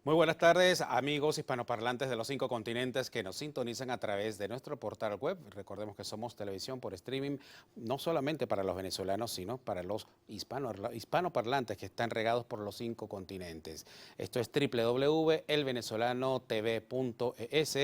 Muy buenas tardes, amigos hispanoparlantes de los 5 continentes que nos sintonizan a través de nuestro portal web. Recordemos que somos televisión por streaming, no solamente para los venezolanos, sino para los hispanoparlantes que están regados por los 5 continentes. Esto es www.elvenezolanotv.es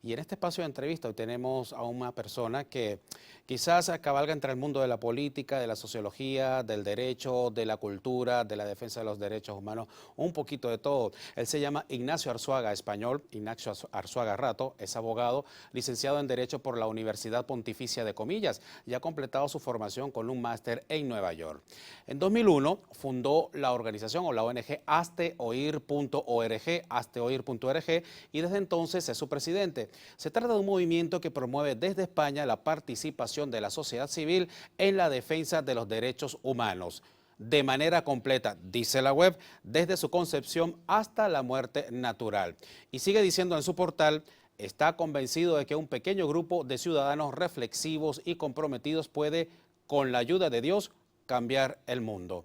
y en este espacio de entrevista hoy tenemos a una persona que quizás cabalga entre el mundo de la política, de la sociología, del derecho, de la cultura, de la defensa de los derechos humanos, un poquito de todo. Él se llama Ignacio Arzuaga, español. Ignacio Arzuaga Rato es abogado, licenciado en Derecho por la Universidad Pontificia de Comillas y ha completado su formación con un máster en Nueva York. En 2001 fundó la organización o la ONG hazteoir.org, y desde entonces es su presidente. Se trata de un movimiento que promueve desde España la participación de la sociedad civil en la defensa de los derechos humanos de manera completa, dice la web, desde su concepción hasta la muerte natural. Y sigue diciendo en su portal, está convencido de que un pequeño grupo de ciudadanos reflexivos y comprometidos puede, con la ayuda de Dios, cambiar el mundo.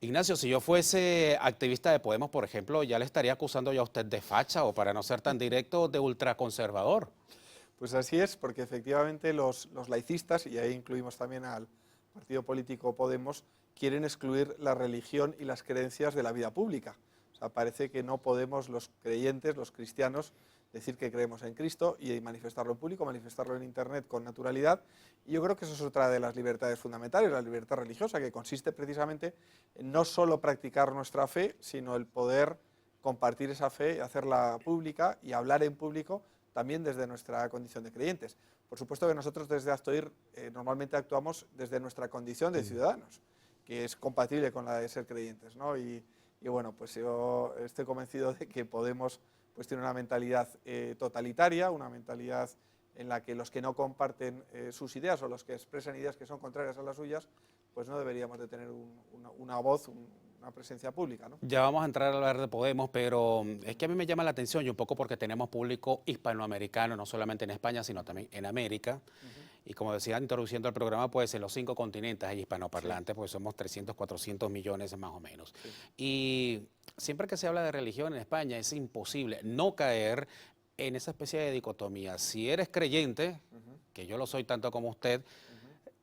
Ignacio, si yo fuese activista de Podemos, por ejemplo, ya le estaría acusando ya a usted de facha o, para no ser tan directo, de ultraconservador. Pues así es, porque efectivamente los laicistas, y ahí incluimos también al partido político Podemos, quieren excluir la religión y las creencias de la vida pública. O sea, parece que no podemos los creyentes, los cristianos, decir que creemos en Cristo y manifestarlo en público, manifestarlo en Internet con naturalidad. Y yo creo que eso es otra de las libertades fundamentales, la libertad religiosa, que consiste precisamente en no solo practicar nuestra fe, sino el poder compartir esa fe, hacerla pública y hablar en público también desde nuestra condición de creyentes. Por supuesto que nosotros desde Hazteoir normalmente actuamos desde nuestra condición de ciudadanos, que es compatible con la de ser creyentes, ¿no? Y bueno, pues yo estoy convencido de que Podemos pues tiene una mentalidad totalitaria, una mentalidad en la que los que no comparten sus ideas o los que expresan ideas que son contrarias a las suyas, pues no deberíamos de tener una voz, una presencia pública, ¿no? Ya vamos a entrar a hablar de Podemos, pero es que a mí me llama la atención y un poco porque tenemos público hispanoamericano, no solamente en España, sino también en América. Y como decía, introduciendo el programa, pues en los 5 continentes hay hispanoparlantes, pues somos 300, 400 millones más o menos. Sí. Y siempre que se habla de religión en España es imposible no caer en esa especie de dicotomía. Si eres creyente, que yo lo soy tanto como usted,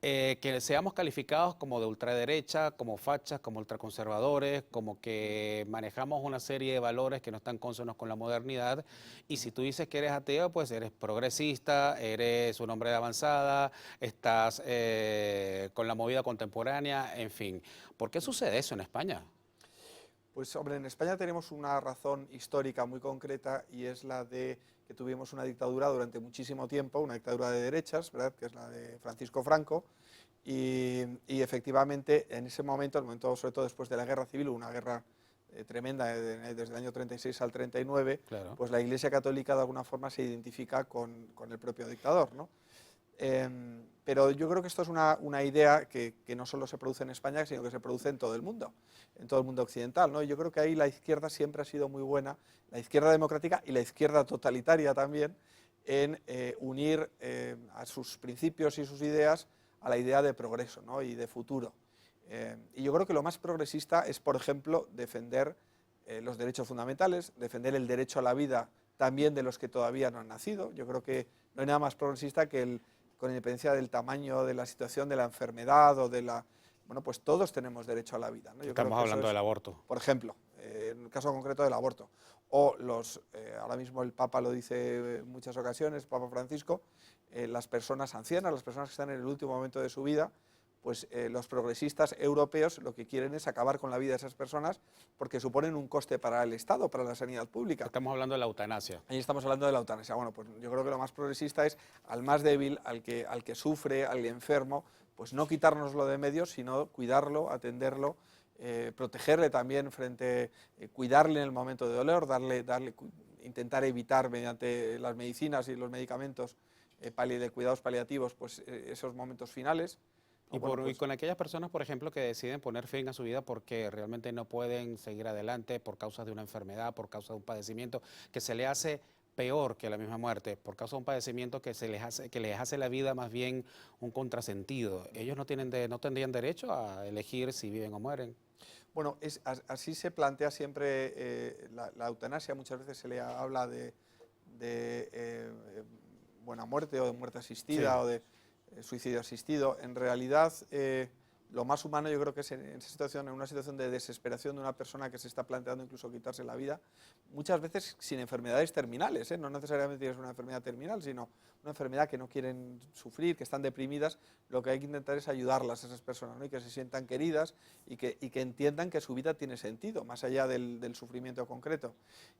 que seamos calificados como de ultraderecha, como fachas, como ultraconservadores, como que manejamos una serie de valores que no están cónsonos con la modernidad. Y si tú dices que eres ateo, pues eres progresista, eres un hombre de avanzada, estás con la movida contemporánea, en fin. ¿Por qué sucede eso en España? Pues hombre, en España tenemos una razón histórica muy concreta y es la de que tuvimos una dictadura durante muchísimo tiempo, una dictadura de derechas, ¿verdad?, que es la de Francisco Franco, y efectivamente en ese momento, el momento sobre todo después de la guerra civil, una guerra tremenda desde el año 36 al 39, Claro. pues la Iglesia Católica de alguna forma se identifica con el propio dictador, ¿no? Pero yo creo que esto es una idea que no solo se produce en España, sino que se produce en todo el mundo occidental, ¿no? Y yo creo que ahí la izquierda siempre ha sido muy buena, la izquierda democrática y la izquierda totalitaria también, en unir a sus principios y sus ideas a la idea de progreso, ¿no?, y de futuro. Y yo creo que lo más progresista es, por ejemplo, defender los derechos fundamentales, defender el derecho a la vida también de los que todavía no han nacido. Yo creo que no hay nada más progresista que con independencia del tamaño de la situación, de la enfermedad o de la... Bueno, pues todos tenemos derecho a la vida, ¿no? Yo creo Estamos que hablando del aborto. por ejemplo, en el caso concreto del aborto. O ahora mismo el Papa lo dice en muchas ocasiones, Papa Francisco, las personas ancianas, las personas que están en el último momento de su vida, pues los progresistas europeos lo que quieren es acabar con la vida de esas personas porque suponen un coste para el Estado, para la sanidad pública. Estamos hablando de la eutanasia. Ahí estamos hablando de la eutanasia. Bueno, pues yo creo que lo más progresista es al más débil, al que sufre, al enfermo, pues no quitárnoslo de medio, sino cuidarlo, atenderlo, protegerle también cuidarle en el momento de dolor, intentar evitar mediante las medicinas y los medicamentos de cuidados paliativos, pues esos momentos finales. Y, y con aquellas personas, por ejemplo, que deciden poner fin a su vida porque realmente no pueden seguir adelante por causa de una enfermedad, por causa de un padecimiento que se le hace peor que la misma muerte, por causa de un padecimiento que les hace la vida más bien un contrasentido. Ellos no tendrían derecho a elegir si viven o mueren. Bueno, así se plantea siempre la eutanasia. Muchas veces se le habla de buena muerte o de muerte asistida Sí. o de suicidio asistido. En realidad, lo más humano yo creo que es en esa situación, en una situación de desesperación de una persona que se está planteando incluso quitarse la vida, muchas veces sin enfermedades terminales, no necesariamente es una enfermedad terminal, sino una enfermedad que no quieren sufrir, que están deprimidas. Lo que hay que intentar es ayudarlas a esas personas, ¿no? Y que se sientan queridas y que entiendan que su vida tiene sentido, más allá del sufrimiento concreto.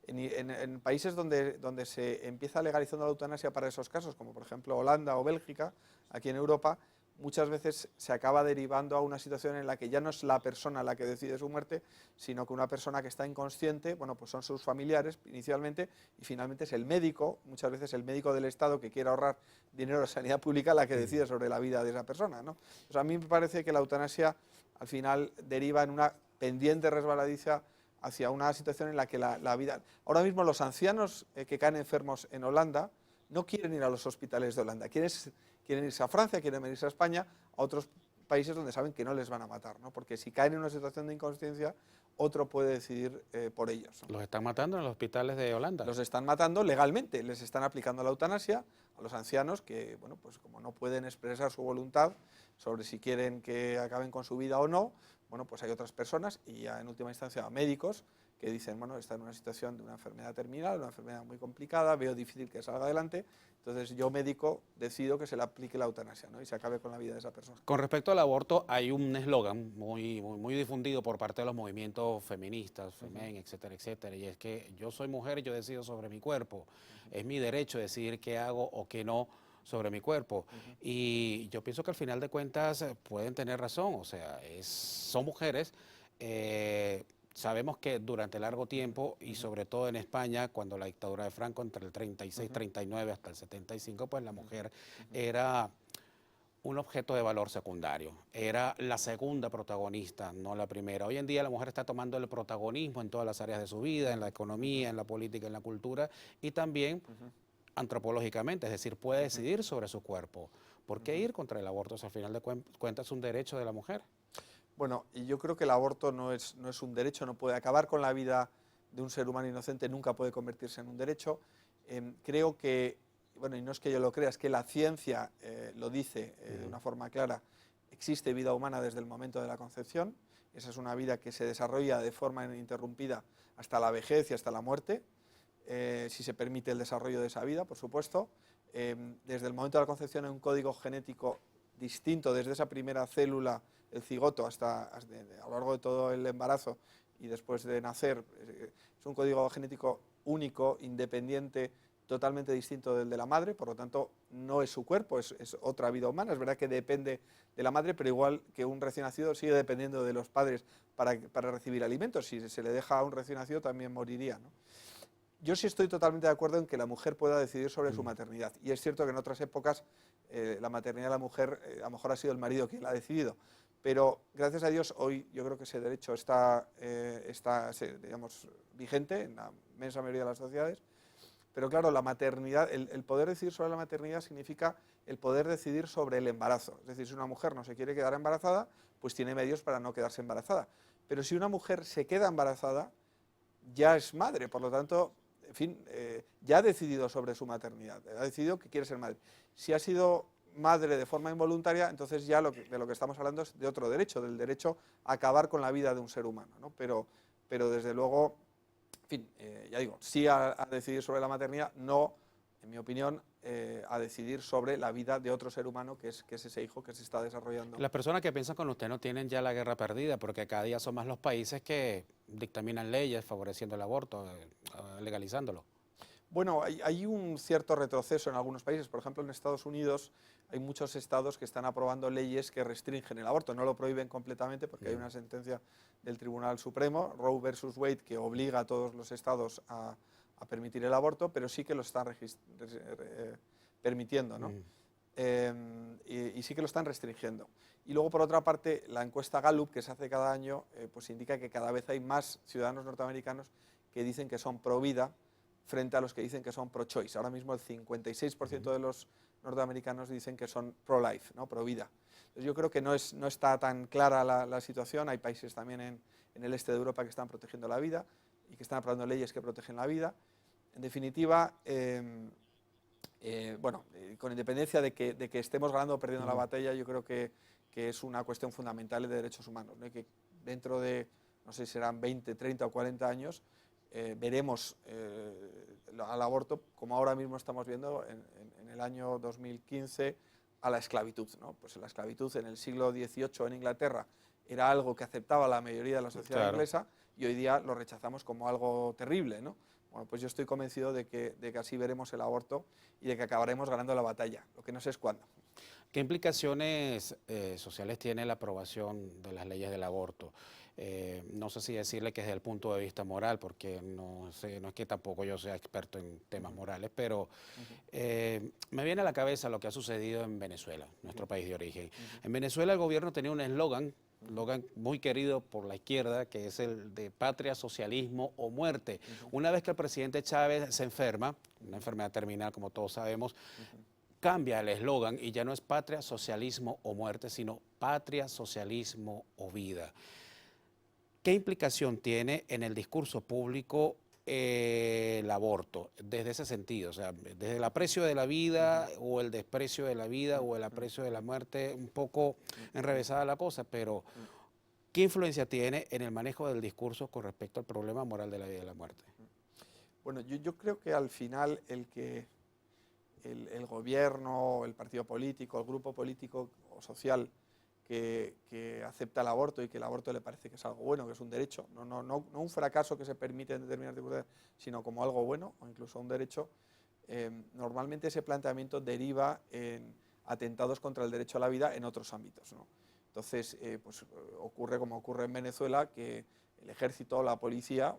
En países donde se empieza legalizando la eutanasia para esos casos, como por ejemplo Holanda o Bélgica, aquí en Europa, muchas veces se acaba derivando a una situación en la que ya no es la persona la que decide su muerte, sino que una persona que está inconsciente, bueno, pues son sus familiares inicialmente, y finalmente es el médico, muchas veces el médico del Estado que quiere ahorrar dinero a la sanidad pública, la que decide sobre la vida de esa persona, ¿no? O sea, a mí me parece que la eutanasia al final deriva en una pendiente resbaladiza hacia una situación en la que la vida... Ahora mismo los ancianos que caen enfermos en Holanda no quieren ir a los hospitales de Holanda, quieren irse a Francia, quieren irse a España, a otros países donde saben que no les van a matar, ¿no? Porque si caen en una situación de inconsciencia, otro puede decidir por ellos, ¿no? Los están matando en los hospitales de Holanda. Los están matando legalmente, les están aplicando la eutanasia a los ancianos que, bueno, pues como no pueden expresar su voluntad sobre si quieren que acaben con su vida o no, bueno, pues hay otras personas y ya en última instancia médicos que dicen, bueno, está en una situación de una enfermedad terminal, una enfermedad muy complicada, veo difícil que salga adelante, entonces yo médico decido que se le aplique la eutanasia, ¿no? Y se acabe con la vida de esa persona. Con respecto al aborto, hay un eslogan muy difundido por parte de los movimientos feministas, Femen, etcétera, etcétera, y es que yo soy mujer y yo decido sobre mi cuerpo. Es mi derecho decidir qué hago o qué no sobre mi cuerpo. Y yo pienso que al final de cuentas pueden tener razón, o sea, son mujeres. Sabemos que durante largo tiempo, y sobre todo en España, cuando la dictadura de Franco, entre el 36, 39 hasta el 75, pues la mujer era un objeto de valor secundario. Era la segunda protagonista, no la primera. Hoy en día la mujer está tomando el protagonismo en todas las áreas de su vida, en la economía, en la política, en la cultura y también antropológicamente, es decir, puede decidir sobre su cuerpo. ¿Por qué ir contra el aborto? O sea, al final de cuentas es un derecho de la mujer. Bueno, y yo creo que el aborto no es un derecho, no puede acabar con la vida de un ser humano inocente, nunca puede convertirse en un derecho. Creo que, bueno, y no es que yo lo crea, es que la ciencia lo dice de una forma clara, existe vida humana desde el momento de la concepción, esa es una vida que se desarrolla de forma ininterrumpida hasta la vejez y hasta la muerte, si se permite el desarrollo de esa vida, por supuesto. Desde el momento de la concepción hay un código genético distinto desde esa primera célula, el cigoto, hasta a lo largo de todo el embarazo y después de nacer. Es un código genético único, independiente, totalmente distinto del de la madre, por lo tanto no es su cuerpo, es otra vida humana. Es verdad que depende de la madre, pero igual que un recién nacido sigue dependiendo de los padres para recibir alimentos. Si se le deja a un recién nacido también moriría, ¿no? Yo sí estoy totalmente de acuerdo en que la mujer pueda decidir sobre su maternidad. Y es cierto que en otras épocas la maternidad de la mujer a lo mejor ha sido el marido quien la ha decidido. Pero gracias a Dios hoy yo creo que ese derecho está digamos, vigente en la inmensa mayoría de las sociedades. Pero claro, la maternidad, el poder decidir sobre la maternidad significa el poder decidir sobre el embarazo. Es decir, si una mujer no se quiere quedar embarazada, pues tiene medios para no quedarse embarazada. Pero si una mujer se queda embarazada, ya es madre, por lo tanto, en fin, ya ha decidido sobre su maternidad, ha decidido que quiere ser madre. Si ha sido madre de forma involuntaria, entonces ya de lo que estamos hablando es de otro derecho, del derecho a acabar con la vida de un ser humano, ¿no? Pero desde luego, en fin, ya digo, sí a decidir sobre la maternidad, no, en mi opinión, a decidir sobre la vida de otro ser humano que es ese hijo que se está desarrollando. Las personas que piensan con usted no tienen ya la guerra perdida, porque cada día son más los países que dictaminan leyes favoreciendo el aborto, legalizándolo. Bueno, hay un cierto retroceso en algunos países. Por ejemplo, en Estados Unidos hay muchos estados que están aprobando leyes que restringen el aborto. No lo prohíben completamente porque hay una sentencia del Tribunal Supremo, Roe versus Wade, que obliga a todos los estados a permitir el aborto, pero sí que lo están permitiendo, ¿no? Y sí que lo están restringiendo. Y luego, por otra parte, la encuesta Gallup, que se hace cada año, pues indica que cada vez hay más ciudadanos norteamericanos que dicen que son pro vida frente a los que dicen que son pro-choice. Ahora mismo el 56% de los norteamericanos dicen que son pro-life, ¿no? Pro vida. Entonces, yo creo que no está tan clara la situación. Hay países también en el este de Europa que están protegiendo la vida y que están aprobando leyes que protegen la vida. En definitiva, con independencia de que estemos ganando o perdiendo la batalla, yo creo que es una cuestión fundamental de derechos humanos, ¿no? Y que dentro de, no sé si serán 20, 30 o 40 años, veremos al aborto, como ahora mismo estamos viendo en el año 2015, a la esclavitud, ¿no? Pues la esclavitud en el siglo XVIII en Inglaterra era algo que aceptaba la mayoría de la sociedad inglesa, y hoy día lo rechazamos como algo terrible, ¿no? Bueno, pues yo estoy convencido de que así veremos el aborto y de que acabaremos ganando la batalla, lo que no sé es cuándo. ¿Qué implicaciones sociales tiene la aprobación de las leyes del aborto? No sé si decirle que desde el punto de vista moral, porque no sé, no es que tampoco yo sea experto en temas morales, pero me viene a la cabeza lo que ha sucedido en Venezuela, nuestro país de origen. En Venezuela el gobierno tenía un eslogan muy querido por la izquierda, que es el de patria, socialismo o muerte. Una vez que el presidente Chávez se enferma, una enfermedad terminal como todos sabemos, cambia el eslogan y ya no es patria, socialismo o muerte, sino patria, socialismo o vida. ¿Qué implicación tiene en el discurso público el aborto desde ese sentido? O sea, desde el aprecio de la vida o el desprecio de la vida o el aprecio de la muerte, un poco enrevesada la cosa, pero ¿qué influencia tiene en el manejo del discurso con respecto al problema moral de la vida y la muerte? Bueno, yo creo que al final el gobierno, el partido político, el grupo político o social que acepta el aborto y que el aborto le parece que es algo bueno, que es un derecho, no un fracaso que se permite en determinadas circunstancias, sino como algo bueno o incluso un derecho, normalmente ese planteamiento deriva en atentados contra el derecho a la vida en otros ámbitos, ¿no? Entonces, ocurre como ocurre en Venezuela, que el ejército o la policía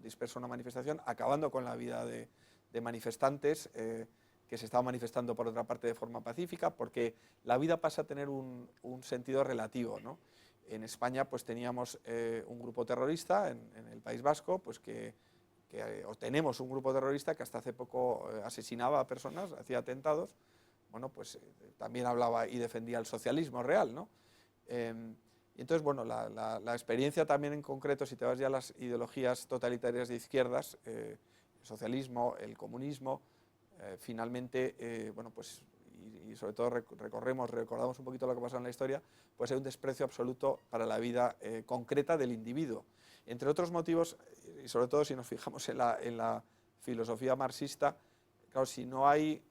dispersa una manifestación acabando con la vida de manifestantes que se estaban manifestando por otra parte de forma pacífica, porque la vida pasa a tener un sentido relativo, ¿no? En España pues teníamos un grupo terrorista, en el País Vasco, pues o tenemos un grupo terrorista que hasta hace poco asesinaba a personas, hacía atentados. Bueno, pues también hablaba y defendía el socialismo real, ¿no? Y entonces, bueno, la experiencia también en concreto, si te vas ya a las ideologías totalitarias de izquierdas, el socialismo, el comunismo, finalmente, bueno, pues, y sobre todo recordamos un poquito lo que pasó en la historia, pues hay un desprecio absoluto para la vida concreta del individuo. Entre otros motivos, y sobre todo si nos fijamos en la filosofía marxista, claro, si no hay...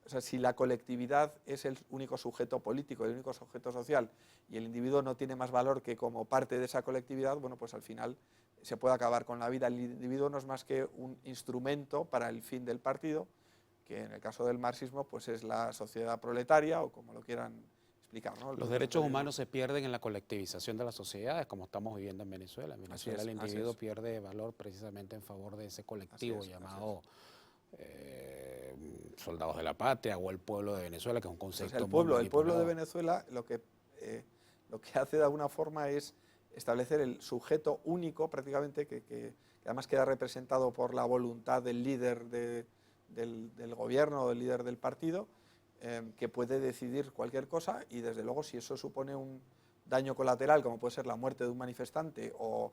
O sea, si la colectividad es el único sujeto político, el único sujeto social, y el individuo no tiene más valor que como parte de esa colectividad, bueno, pues al final se puede acabar con la vida. El individuo no es más que un instrumento para el fin del partido, que en el caso del marxismo pues es la sociedad proletaria, o como lo quieran explicar, ¿no? Los derechos humanos se pierden en la colectivización de las sociedades, como estamos viviendo en Venezuela. En Venezuela el individuo pierde valor precisamente en favor de ese colectivo llamado soldados de la patria o el pueblo de Venezuela, que es un concepto el muy pueblo de Venezuela lo que hace de alguna forma es establecer el sujeto único prácticamente, que además queda representado por la voluntad del líder del gobierno o del líder del partido, que puede decidir cualquier cosa, y desde luego si eso supone un daño colateral, como puede ser la muerte de un manifestante, o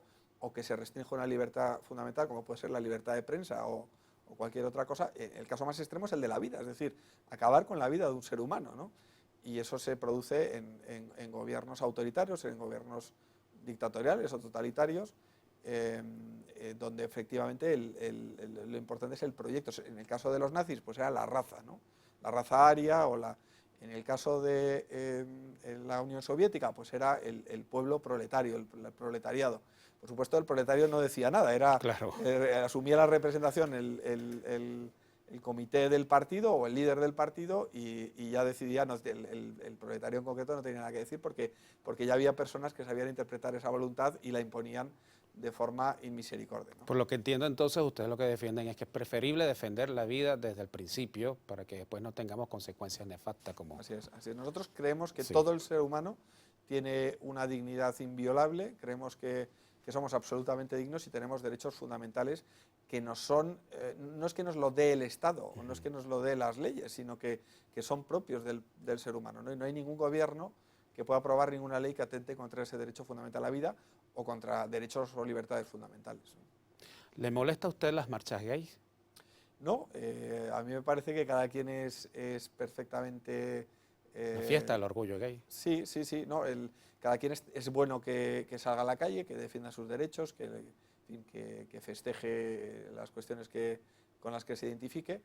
que se restringe una libertad fundamental, como puede ser la libertad de prensa o cualquier otra cosa, el caso más extremo es el de la vida, es decir, acabar con la vida de un ser humano, ¿no? Y eso se produce en gobiernos autoritarios, en gobiernos dictatoriales o totalitarios, donde efectivamente lo importante es el proyecto. En el caso de los nazis, pues era la raza, ¿no? La raza aria, en el caso de la Unión Soviética, pues era el pueblo proletario, el proletariado. Por supuesto, el proletario no decía nada, claro. Asumía la representación el comité del partido o el líder del partido, y ya decidía, el proletario en concreto no tenía nada que decir, porque ya había personas que sabían interpretar esa voluntad y la imponían de forma inmisericordia, ¿no? Por lo que entiendo entonces, ustedes lo que defienden es que es preferible defender la vida desde el principio para que después no tengamos consecuencias nefastas como... Así es. Nosotros creemos que todo el ser humano tiene una dignidad inviolable, creemos que somos absolutamente dignos y tenemos derechos fundamentales que nos son, no es que nos lo dé el Estado, o no es que nos lo dé las leyes, sino que son propios del ser humano, ¿no? Y no hay ningún gobierno que pueda aprobar ninguna ley que atente contra ese derecho fundamental a la vida o contra derechos o libertades fundamentales. ¿Le molesta a usted las marchas gays? No, a mí me parece que cada quien es perfectamente... La fiesta del orgullo gay. Sí, sí, sí. No, cada quien es bueno que salga a la calle, que defienda sus derechos, que festeje las cuestiones con las que se identifique.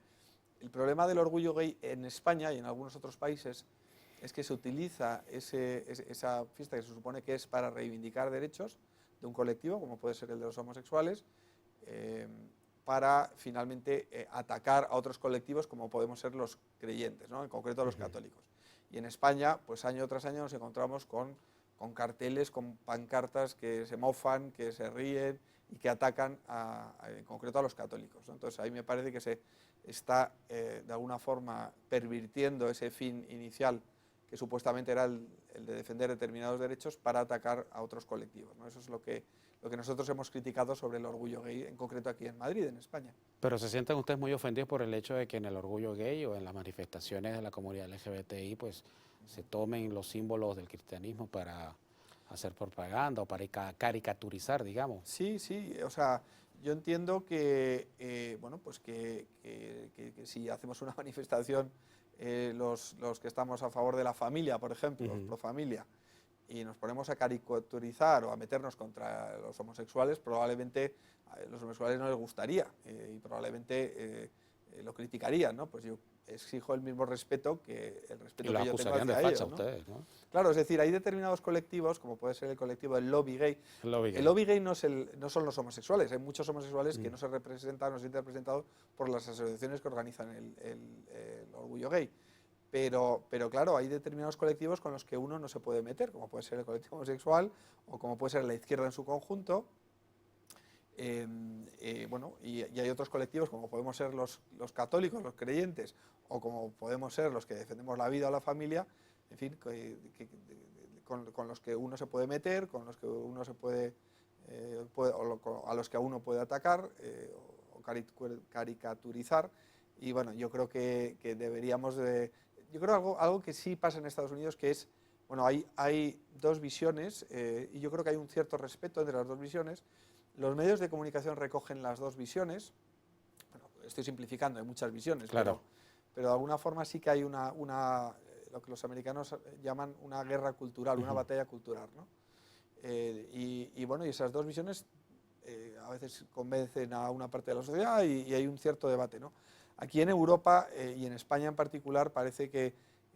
El problema del orgullo gay en España y en algunos otros países es que se utiliza esa fiesta que se supone que es para reivindicar derechos de un colectivo, como puede ser el de los homosexuales, para finalmente atacar a otros colectivos como podemos ser los creyentes, ¿no? En concreto a los católicos. Y en España, pues año tras año nos encontramos con carteles, con pancartas que se mofan, que se ríen y que atacan en concreto a los católicos, ¿no? Entonces ahí me parece que se está de alguna forma pervirtiendo ese fin inicial que supuestamente era el de defender determinados derechos para atacar a otros colectivos, ¿no? Eso es lo que nosotros hemos criticado sobre el orgullo gay, en concreto aquí en Madrid, en España. Pero se sienten ustedes muy ofendidos por el hecho de que en el orgullo gay o en las manifestaciones de la comunidad LGBTI pues se tomen los símbolos del cristianismo para hacer propaganda o para caricaturizar, digamos. Sí, sí, o sea, yo entiendo que, bueno, pues que si hacemos una manifestación, los que estamos a favor de la familia, por ejemplo, los pro familia, y nos ponemos a caricaturizar o a meternos contra los homosexuales, probablemente a los homosexuales no les gustaría y probablemente lo criticarían, ¿no? Pues yo exijo el mismo respeto que el respeto que yo tengo hacia ellos, ¿no? Ustedes, ¿no? Claro, es decir, hay determinados colectivos, como puede ser el colectivo del lobby gay. El lobby gay. El lobby gay no son los homosexuales, hay muchos homosexuales que no se representan, no se sienten representados por las asociaciones que organizan el orgullo gay. Pero claro, hay determinados colectivos con los que uno no se puede meter, como puede ser el colectivo homosexual o como puede ser la izquierda en su conjunto. Bueno, y hay otros colectivos como podemos ser los católicos, los creyentes, o como podemos ser los que defendemos la vida o la familia, en fin, con los que uno se puede meter, con los que uno se puede a los que a uno puede atacar o caricaturizar. Y bueno, yo creo que deberíamos de... Yo creo algo que sí pasa en Estados Unidos, que es, bueno, hay dos visiones y yo creo que hay un cierto respeto entre las dos visiones. Los medios de comunicación recogen las dos visiones. Bueno, estoy simplificando, hay muchas visiones, claro. pero de alguna forma sí que hay lo que los americanos llaman una guerra cultural, una batalla cultural, ¿no? Y bueno, y esas dos visiones a veces convencen a una parte de la sociedad y hay un cierto debate, ¿no? Aquí en Europa y en España en particular parece que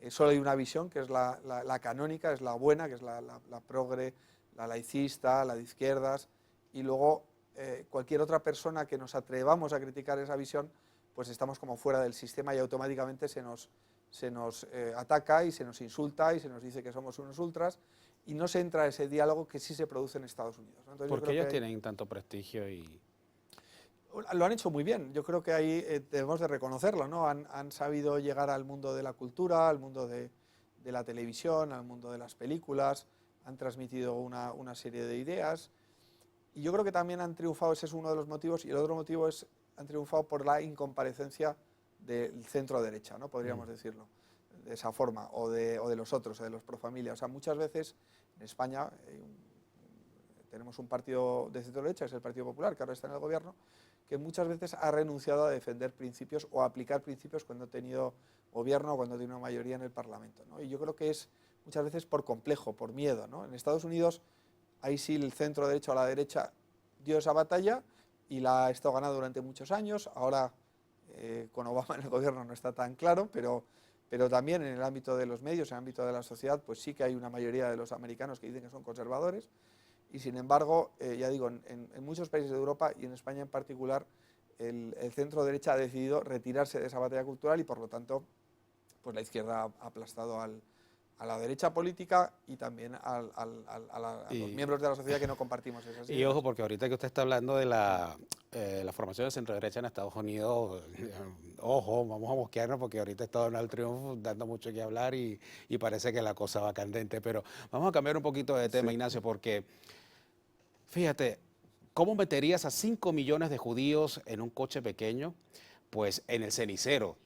solo hay una visión, que es la canónica, es la buena, que es la progre, la laicista, la de izquierdas, y luego cualquier otra persona que nos atrevamos a criticar esa visión, pues estamos como fuera del sistema y automáticamente se nos ataca y se nos insulta y se nos dice que somos unos ultras y no se entra ese diálogo que sí se produce en Estados Unidos, ¿no? Entonces, ¿por qué ellos tienen tanto prestigio y...? Lo han hecho muy bien, yo creo que ahí debemos de reconocerlo, ¿no? Han sabido llegar al mundo de la cultura, al mundo de la televisión, al mundo de las películas, han transmitido una serie de ideas y yo creo que también han triunfado, ese es uno de los motivos, y el otro motivo es han triunfado por la incomparecencia del centro derecha, ¿no? Podríamos decirlo, de esa forma, o de los otros, o de los pro familia. O sea, muchas veces en España tenemos un partido de centro derecha, que es el Partido Popular, que ahora está en el gobierno, que muchas veces ha renunciado a defender principios o a aplicar principios cuando ha tenido gobierno o cuando ha tenido una mayoría en el Parlamento, ¿no? Y yo creo que es muchas veces por complejo, por miedo, ¿no? En Estados Unidos, ahí sí el centro derecha o la derecha dio esa batalla y la ha estado ganando durante muchos años. Ahora, con Obama en el gobierno no está tan claro, pero también en el ámbito de los medios, en el ámbito de la sociedad, pues sí que hay una mayoría de los americanos que dicen que son conservadores. Y sin embargo, ya digo, en muchos países de Europa y en España en particular, el centro derecha ha decidido retirarse de esa batalla cultural y por lo tanto pues la izquierda ha aplastado a la derecha política y también a los miembros de la sociedad que no compartimos esas ideas. Y ojo, porque ahorita que usted está hablando de la la formación de centro-derecha en Estados Unidos, ojo, vamos a mosquearnos porque ahorita está Donald Trump dando mucho que hablar y parece que la cosa va candente, pero vamos a cambiar un poquito de tema, Sí. Ignacio, porque fíjate, ¿cómo meterías a 5 millones de judíos en un coche pequeño? Pues en el cenicero.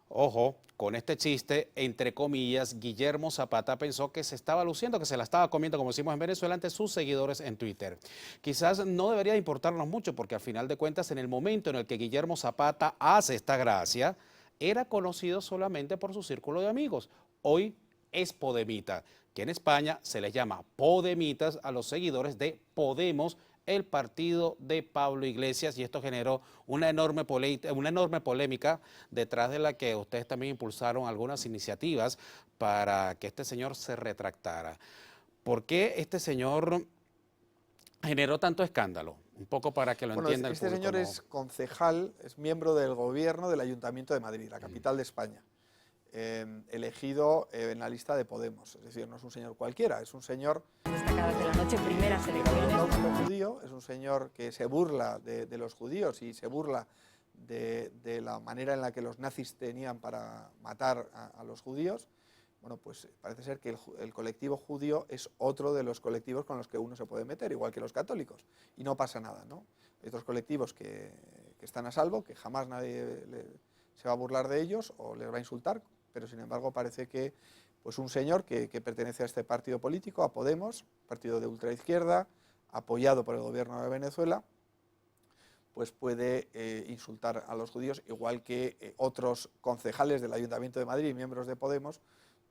Ojo, con este chiste, entre comillas, Guillermo Zapata pensó que se estaba luciendo, que se la estaba comiendo, como decimos en Venezuela, ante sus seguidores en Twitter. Quizás no debería importarnos mucho, porque al final de cuentas, en el momento en el que Guillermo Zapata hace esta gracia, era conocido solamente por su círculo de amigos. Hoy es podemita, que en España se les llama podemitas a los seguidores de Podemos, el partido de Pablo Iglesias, y esto generó una enorme polémica detrás de la que ustedes también impulsaron algunas iniciativas para que este señor se retractara. ¿Por qué este señor generó tanto escándalo? Un poco para que lo Bueno, entienda el este público. señor es concejal, es miembro del gobierno del Ayuntamiento de Madrid, la capital de España, elegido en la lista de Podemos. Es decir, no es un señor cualquiera, es un señor Destacadas de la noche, primeras elecciones. judío, es un señor que se burla de los judíos y se burla de la manera en la que los nazis tenían para matar a los judíos. Bueno, pues parece ser que el colectivo judío es otro de los colectivos con los que uno se puede meter, igual que los católicos, y no pasa nada, ¿no? Hay otros colectivos que están a salvo, que jamás nadie se va a burlar de ellos o les va a insultar, pero sin embargo parece que pues un señor que pertenece a este partido político, a Podemos, partido de ultraizquierda, apoyado por el gobierno de Venezuela, pues puede insultar a los judíos, igual que otros concejales del Ayuntamiento de Madrid y miembros de Podemos,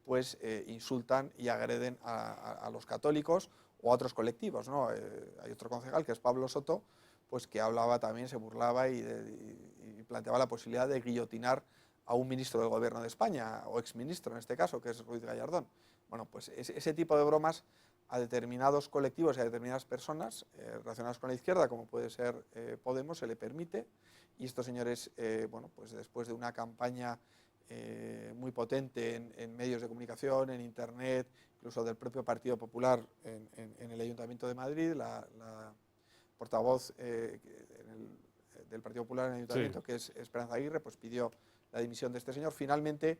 pues insultan y agreden a los católicos o a otros colectivos, ¿no? Hay otro concejal, que es Pablo Soto, pues que hablaba también, se burlaba y planteaba la posibilidad de guillotinar a un ministro del gobierno de España, o exministro en este caso, que es Ruiz Gallardón. Bueno, pues ese tipo de bromas a determinados colectivos y a determinadas personas relacionadas con la izquierda, como puede ser Podemos, se le permite, y estos señores, bueno, pues después de una campaña muy potente en medios de comunicación, en internet, incluso del propio Partido Popular en el Ayuntamiento de Madrid, la portavoz del Partido Popular en el Ayuntamiento, sí, que es Esperanza Aguirre, pues pidió la dimisión de este señor. Finalmente,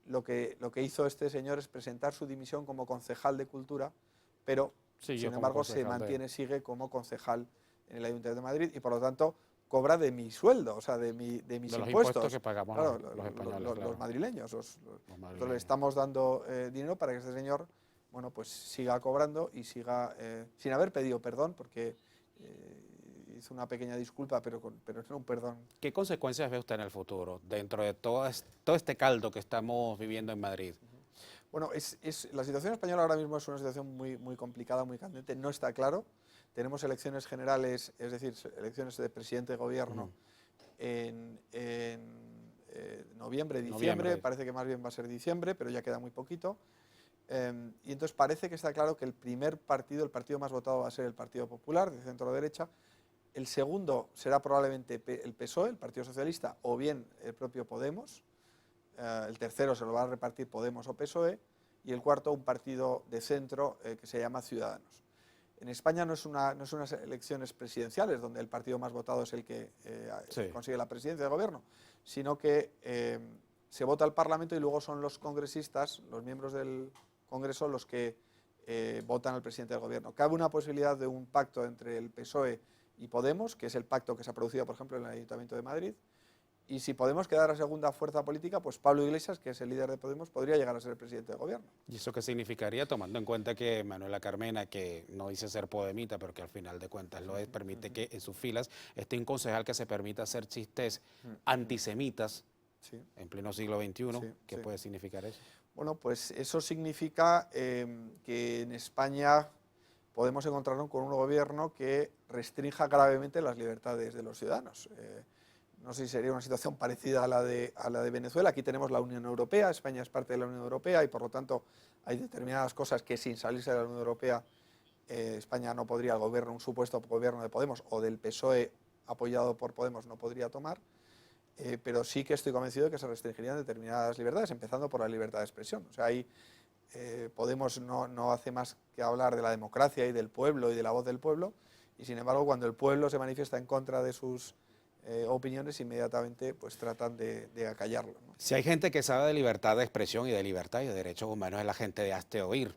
lo que hizo este señor es presentar su dimisión como concejal de Cultura, pero sin embargo se mantiene, sigue como concejal en el Ayuntamiento de Madrid y por lo tanto cobra de mi sueldo, o sea, de mis impuestos que pagamos, claro, los españoles, los madrileños. Los madrileños. Nosotros le estamos dando dinero para que este señor, bueno, pues siga cobrando y siga sin haber pedido perdón, porque hizo una pequeña disculpa, pero no un perdón. ¿Qué consecuencias ve usted en el futuro dentro de todo este caldo que estamos viviendo en Madrid? Bueno, la situación española ahora mismo es una situación muy, muy complicada, muy candente, no está claro. Tenemos elecciones generales, es decir, elecciones de presidente de gobierno en noviembre, diciembre, parece que más bien va a ser diciembre, pero ya queda muy poquito. Y entonces parece que está claro que el primer partido, el partido más votado va a ser el Partido Popular, de centro-derecha. El segundo será probablemente el PSOE, el Partido Socialista, o bien el propio Podemos. El tercero se lo va a repartir Podemos o PSOE. Y el cuarto, un partido de centro que se llama Ciudadanos. En España no son unas elecciones presidenciales donde el partido más votado es el que consigue la presidencia del gobierno, sino que se vota al Parlamento y luego son los congresistas, los miembros del Congreso, los que votan al presidente del gobierno. Cabe una posibilidad de un pacto entre el PSOE y Podemos, que es el pacto que se ha producido, por ejemplo, en el Ayuntamiento de Madrid. Y si Podemos quedar a segunda fuerza política, pues Pablo Iglesias, que es el líder de Podemos, podría llegar a ser el presidente del gobierno. ¿Y eso qué significaría, tomando en cuenta que Manuela Carmena, que no dice ser podemita, pero que al final de cuentas lo es, permite que en sus filas esté un concejal que se permita hacer chistes antisemitas en pleno siglo XXI? ¿Qué puede significar eso? Bueno, pues eso significa que en España podemos encontrarnos con un gobierno que restrinja gravemente las libertades de los ciudadanos. No sé si sería una situación parecida a la de Venezuela. Aquí tenemos la Unión Europea, España es parte de la Unión Europea y por lo tanto hay determinadas cosas que sin salirse de la Unión Europea España no podría, un supuesto gobierno de Podemos o del PSOE apoyado por Podemos no podría tomar, pero sí que estoy convencido de que se restringirían determinadas libertades, empezando por la libertad de expresión. O sea, ahí Podemos no hace más que hablar de la democracia y del pueblo y de la voz del pueblo, y sin embargo cuando el pueblo se manifiesta en contra de sus opiniones, inmediatamente pues tratan de acallarlo, ¿no? Si hay gente que sabe de libertad de expresión y de libertad y de derechos humanos, es la gente de Hazte Oír.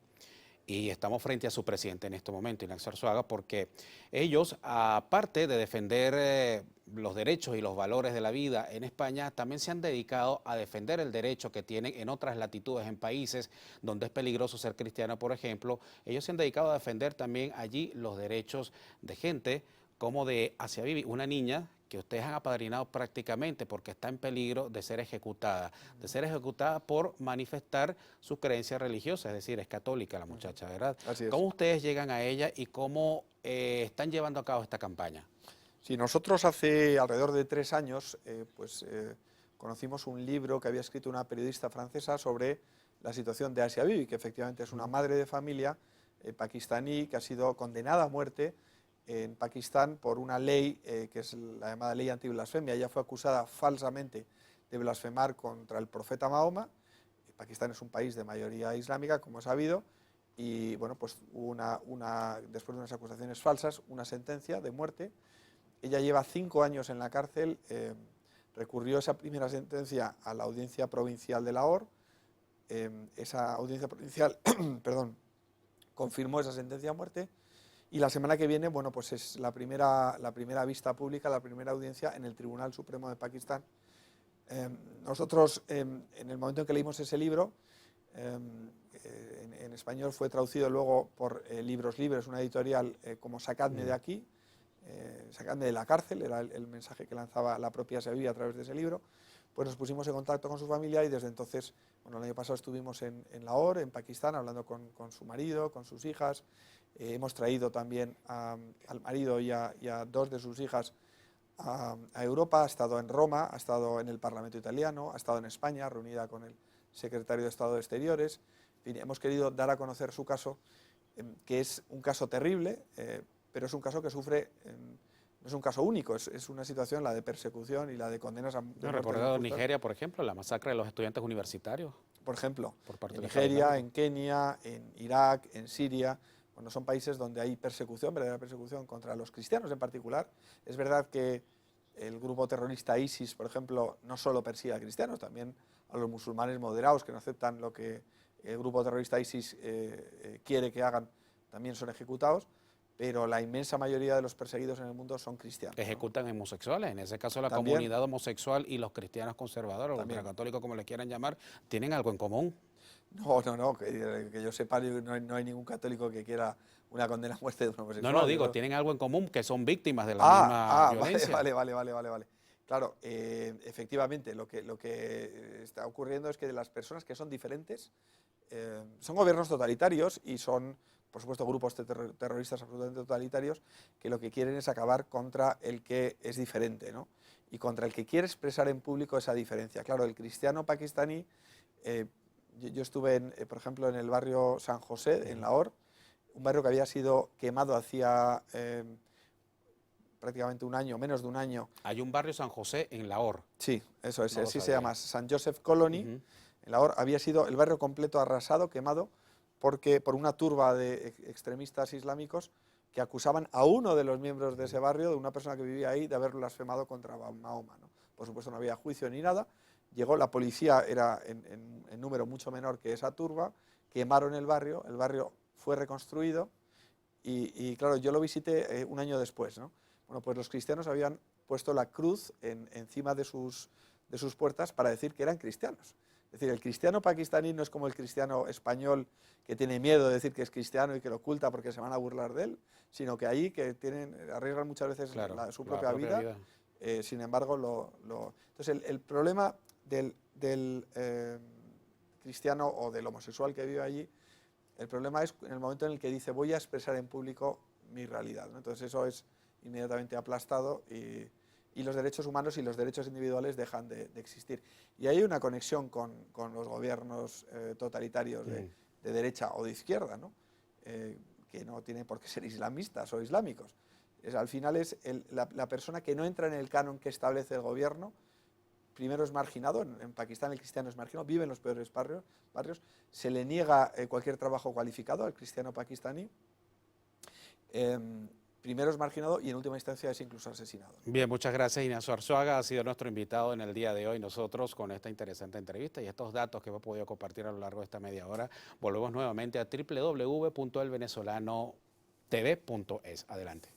Y estamos frente a su presidente en este momento, Ignacio Arzuaga, porque ellos, aparte de defender los derechos y los valores de la vida en España, también se han dedicado a defender el derecho que tienen en otras latitudes, en países donde es peligroso ser cristiano, por ejemplo. Ellos se han dedicado a defender también allí los derechos de gente como de Asia Bibi, una niña que ustedes han apadrinado prácticamente porque está en peligro de ser ejecutada por manifestar sus creencias religiosas, es decir, es católica la muchacha, ¿verdad? Así es. ¿Cómo ustedes llegan a ella y cómo están llevando a cabo esta campaña? Sí, nosotros hace alrededor de 3 años conocimos un libro que había escrito una periodista francesa sobre la situación de Asia Bibi, que efectivamente es una madre de familia pakistaní que ha sido condenada a muerte en Pakistán por una ley que es la llamada ley antiblasfemia. Ella fue acusada falsamente de blasfemar contra el profeta Mahoma. Pakistán es un país de mayoría islámica, como es sabido, y bueno, pues hubo después de unas acusaciones falsas, una sentencia de muerte. Ella lleva 5 años en la cárcel, recurrió esa primera sentencia a la audiencia provincial de Lahore. Esa audiencia provincial perdón, confirmó esa sentencia a muerte. Y la semana que viene, bueno, pues es la primera vista pública, la primera audiencia en el Tribunal Supremo de Pakistán. Nosotros, en el momento en que leímos ese libro, en español fue traducido luego por Libros Libres, una editorial como Sacadme de aquí, Sacadme de la cárcel, era el mensaje que lanzaba la propia Sevilla a través de ese libro. Pues nos pusimos en contacto con su familia y desde entonces, bueno, el año pasado estuvimos en Lahore, en Pakistán, hablando con su marido, con sus hijas. Hemos traído también al marido y a 2 de sus hijas a Europa, ha estado en Roma, ha estado en el Parlamento italiano, ha estado en España, reunida con el secretario de Estado de Exteriores. En fin, hemos querido dar a conocer su caso, que es un caso terrible, pero es un caso que sufre, no es un caso único, es una situación, la de persecución y la de condenas a muerte. Recordado en Nigeria, por ejemplo, la masacre de los estudiantes universitarios. Por ejemplo, por parte en del Estado Nigeria, Islámico. en Kenia, en Irak, en Siria. Bueno, son países donde hay persecución, verdadera persecución contra los cristianos en particular. Es verdad que el grupo terrorista ISIS, por ejemplo, no solo persigue a cristianos, también a los musulmanes moderados que no aceptan lo que el grupo terrorista ISIS quiere que hagan, también son ejecutados, pero la inmensa mayoría de los perseguidos en el mundo son cristianos, ¿no? Ejecutan homosexuales, en ese caso la También. comunidad homosexual y los cristianos conservadores, o También. ultracatólicos, como le quieran llamar, tienen algo en común. No, que yo sepa, no hay ningún católico que quiera una condena a muerte de un homosexual. No, digo, tienen algo en común, que son víctimas de la misma violencia. Vale. Claro, efectivamente, lo que está ocurriendo es que de las personas que son diferentes, son gobiernos totalitarios y son, por supuesto, grupos terroristas absolutamente totalitarios que lo que quieren es acabar contra el que es diferente, ¿no? Y contra el que quiere expresar en público esa diferencia. Claro, el cristiano pakistaní, yo estuve, por ejemplo, en el barrio San José, en Lahore, un barrio que había sido quemado hacía prácticamente un año, menos de un año. Hay un barrio San José en Lahore. Sí, eso es, No lo así se sabía. llama, San Joseph Colony. En Lahore había sido el barrio completo arrasado, quemado, por una turba de extremistas islámicos que acusaban a uno de los miembros de ese barrio, de una persona que vivía ahí, de haber blasfemado contra Mahoma, ¿no? Por supuesto no había juicio ni nada. Llegó la policía, era en número mucho menor que esa turba, quemaron el barrio fue reconstruido y claro, yo lo visité un año después, ¿no? Bueno, pues los cristianos habían puesto la cruz encima de sus puertas para decir que eran cristianos. Es decir, el cristiano pakistaní no es como el cristiano español que tiene miedo de decir que es cristiano y que lo oculta porque se van a burlar de él, sino que ahí que arriesgan muchas veces su propia vida. Sin embargo, entonces el problema del cristiano o del homosexual que vive allí, el problema es en el momento en el que dice voy a expresar en público mi realidad, ¿no? Entonces eso es inmediatamente aplastado y los derechos humanos y los derechos individuales dejan de existir. Y hay una conexión con los gobiernos totalitarios de derecha o de izquierda, ¿no? Que no tienen por qué ser islamistas o islámicos. Al final es la persona que no entra en el canon que establece el gobierno, primero es marginado. En Pakistán el cristiano es marginado, vive en los peores barrios, se le niega cualquier trabajo cualificado al cristiano pakistaní. primero es marginado y en última instancia es incluso asesinado. Bien, muchas gracias. Ignacio Arzuaga ha sido nuestro invitado en el día de hoy. Nosotros con esta interesante entrevista y estos datos que hemos podido compartir a lo largo de esta media hora, volvemos nuevamente a www.elvenezolanotv.es. Adelante.